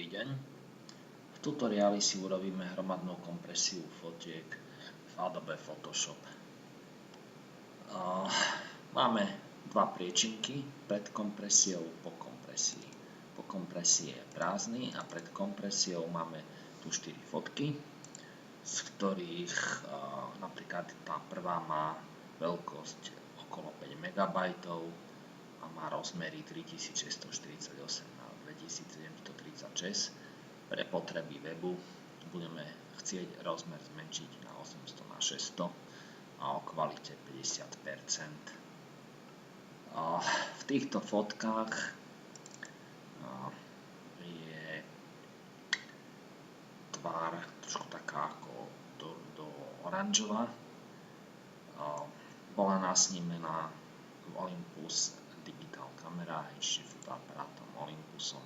Dobrý deň. V tutoriáli si urobíme hromadnú kompresiu fotiek v Adobe Photoshop. Máme dva priečinky, pred kompresiou, po kompresii. Po kompresii je prázdny a pred kompresiou máme tu 4 fotky, z ktorých napríklad tá prvá má veľkosť okolo 5 MB a má rozmery 3648 na 2736. Pre potreby webu budeme chcieť rozmer zmenšiť na 800 na 600 a o kvalite 50%. V týchto fotkách je tvár trošku taká ako do oranžová. Bola nasnímená v Olympus Digital Camera HD fotoaparátom Olympusom.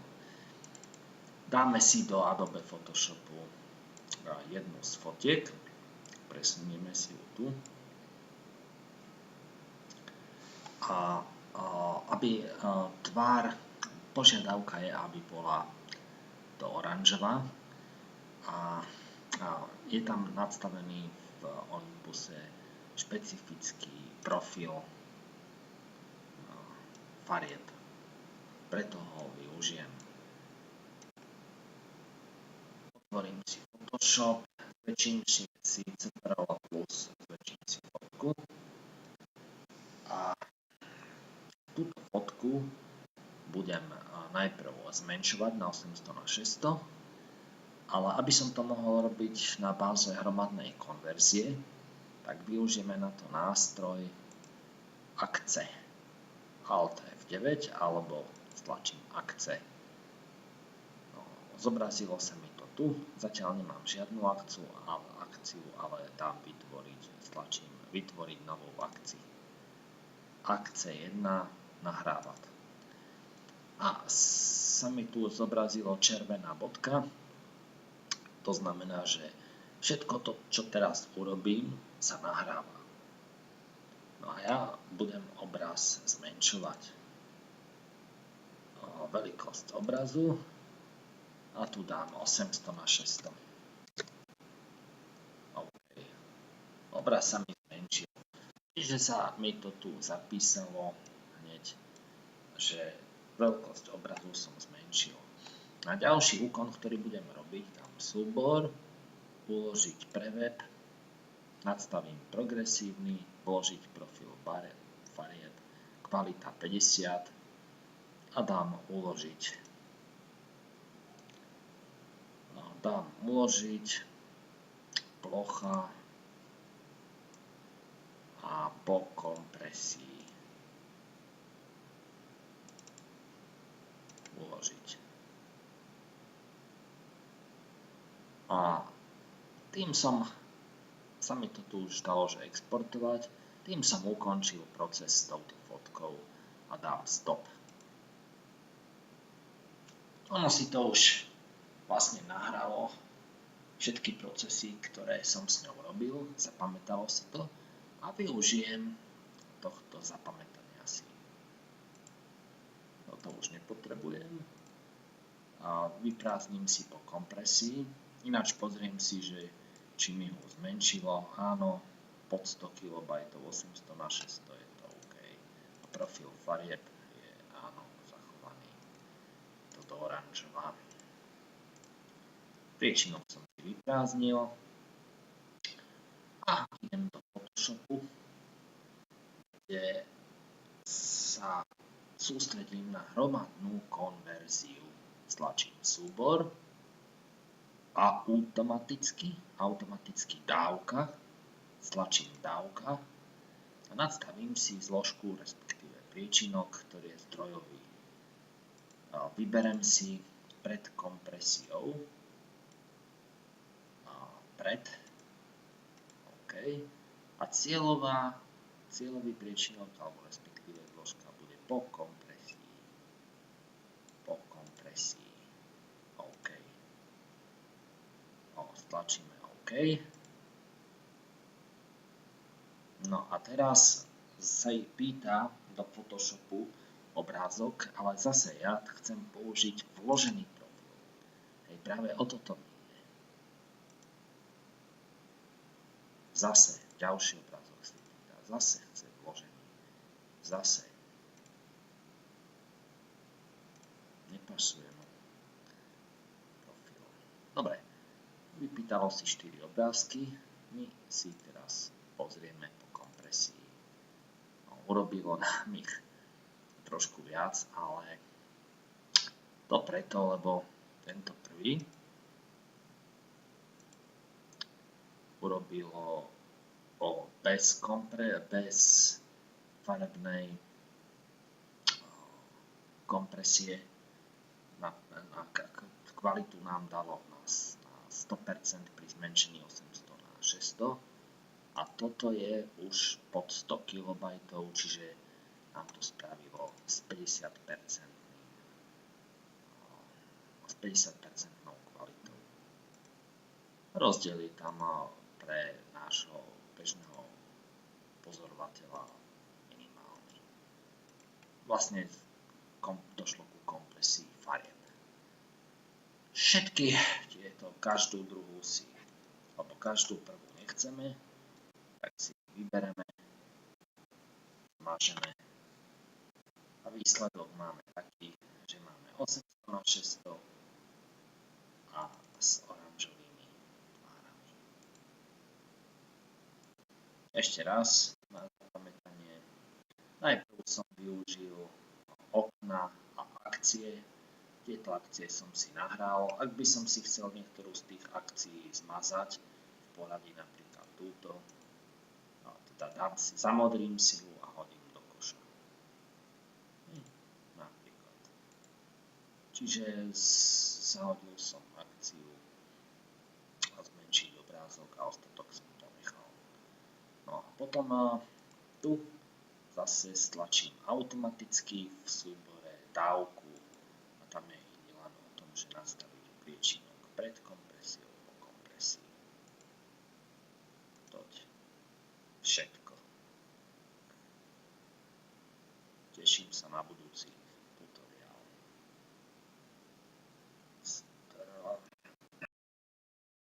Dáme si do Adobe Photoshopu jednu z fotiek, presunieme si ju tu. A aby tvár, požiadavka je, aby bola to oranžová a je tam nadstavený v Olympuse špecifický profil farieb, preto ho využijem. Otvorím si Photoshop, zväčším si Ctrl plus, zväčším si fotku a túto fotku budem najprv zmenšovať na 800 na 600, ale aby som to mohol robiť na báze hromadnej konverzie, tak využijeme na to nástroj akce. Alt F9 alebo stlačím akce. Zobrazilo sa mi to tu, zatiaľ nemám žiadnu akciu, ale dám stlačím vytvoriť novú akciu. Akce 1 nahrávať. A sa mi tu zobrazilo červená bodka, to znamená, že všetko to, čo teraz urobím, sa nahráva. No a ja budem obraz zmenšovať. Veľkosť obrazu a tu dám 800 na 600. OK. Obraz sa mi zmenšil. Čiže sa mi to tu zapísalo hneď, že veľkosť obrazu som zmenšil. Na ďalší úkon, ktorý budem robiť, dám súbor, uložiť pre web, nadstavím progresívny, vložiť profil farieb, kvalita 50 a dám uložiť. Dám uložiť, plocha a po kompresii uložiť. A tým sa mi to tu už dalo, že exportovať, tým som ukončil proces s touto fotkou a dám stop. Ono si to už vlastne nahralo všetky procesy, ktoré som s ňou robil, zapamätalo si to a využijem tohto zapamätania si. No to už nepotrebujem. A vyprázdnim si po kompresii, ináč pozriem si, že či mi ho zmenšilo. Áno, pod 100 KB 800 na 600 je to OK. A profil farieb je áno, zachovaný. Toto oranžová. Priečinok som si vyprázdnil a idem do Photoshopu, kde sa sústredím na hromadnú konverziu. Stlačím súbor a automaticky dávka, stlačím dávka a nadstavím si zložku, respektíve priečinok, ktorý je zdrojový. Vyberem si pred kompresiou, OK, a cieľový priečinok, alebo respektíve zložka bude po kompresii. OK. Stlačíme OK. No a teraz sa pýta do Photoshopu obrázok, ale zase ja chcem použiť vložený profil. práve o toto mi ide. Zase ďalší obrázok si pýta, zase chce vložený, zase nepasuje mu profil. Dobre, vypýtalo si 4 obrázky, my si teraz pozrieme po kompresii. No, urobilo nám ich trošku viac, ale to preto, lebo tento prvý urobilo bez farebnej kompresie, na kvalitu nám dalo na 100% pri zmenšení 800 na 600 a toto je už pod 100 KB, čiže nám to spravilo s 50% kvalitou. Rozdiel je tam pre nášho bežného pozorovateľa minimálny. Vlastne došlo ku kompresii farieb. Všetky tieto, každú druhú si, alebo každú prvú nechceme, tak si vybereme, zmažeme a výsledok máme taký, že máme 800 na 600 a s oranžovými tvárami. Ešte raz na zapamätanie. Najprv som využil okna a akcie. Tieto akcie som si nahral. Ak by som si chcel niektorú z tých akcií zmazať, v poradí napríklad túto, no, teda zamodrím si ju a hodím do koša. Napríklad. Čiže zahodil som akciu a zmenšiť obrázok a ostatok som ponechal. No a potom tu zase stlačím automaticky v súbore dávku a tam je len o tom, že nastaviť priečinok pred kompresiou, po kompresii. Toť všetko. Teším sa na budúci